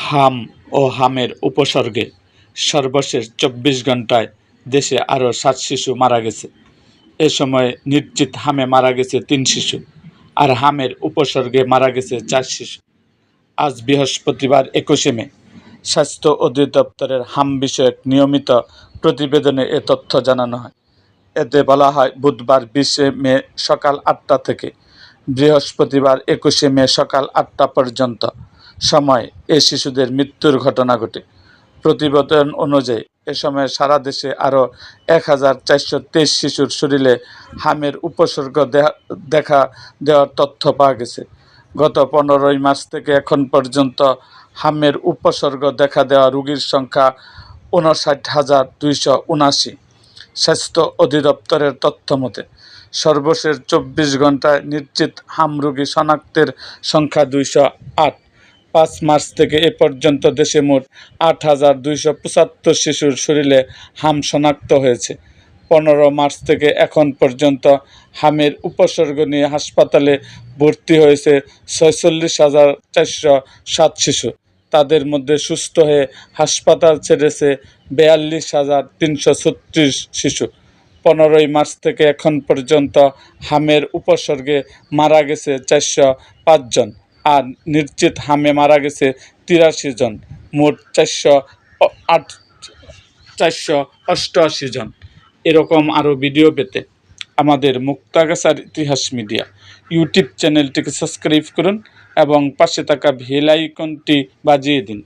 হাম ও হামের উপসর্গে সর্বশেষ ২৪ ঘণ্টায় দেশে আরও ৭ শিশু মারা গেছে। এ সময় নিশ্চিত হামে মারা গেছে ৩ শিশু, আর হামের উপসর্গে মারা গেছে ৪ শিশু। আজ বৃহস্পতিবার ২১শে মে স্বাস্থ্য অধিদপ্তরের হাম বিষয়ক নিয়মিত প্রতিবেদনে এ তথ্য জানানো হয়। এতে বলা হয়, বুধবার ২০শে মে সকাল ৮টা থেকে বৃহস্পতিবার ২১শে মে সকাল ৮টা পর্যন্ত সময় এ শিশুদের মৃত্যুর ঘটনা ঘটে। প্রতিবেদন অনুযায়ী এ সময় সারা দেশে আরও ১,৪২৩ শিশুর শরীরে হামের উপসর্গ দেখা দেওয়ার তথ্য পাওয়া গেছে। গত ১৫ই মার্চ থেকে এখন পর্যন্ত হামের উপসর্গ দেখা দেওয়া রোগীর সংখ্যা ৫৯,২৭৯। স্বাস্থ্য অধিদপ্তরের তথ্য মতে সর্বশেষ ২৪ ঘণ্টায় নিশ্চিত হাম রোগী শনাক্তের সংখ্যা ২০৮। ৫ মার্চ থেকে এ পর্যন্ত দেশে মোট ৮,২৭৫ শিশুর শরীরে হাম শনাক্ত হয়েছে। ১৫ মার্চ থেকে এখন পর্যন্ত হামের উপসর্গ নিয়ে হাসপাতালে ভর্তি হয়েছে ৪৬,৪০৭ শিশু। তাদের মধ্যে সুস্থ হয়ে হাসপাতাল ছেড়েছে ৪২,৩৩৬ শিশু। ১৫ই মার্চ থেকে এখন পর্যন্ত হামের উপসর্গে মারা গেছে ৪০৫ জন, আর নিশ্চিত হামে মারা গেছে ৮৩ জন, মোট ৪৮৮ জন। এরকম আরও ভিডিও পেতে আমাদের মুক্তাগাছার ইতিহাস মিডিয়া ইউটিউব চ্যানেলটিকে সাবস্ক্রাইব করুন এবং পাশে থাকা বেল আইকনটি বাজিয়ে দিন।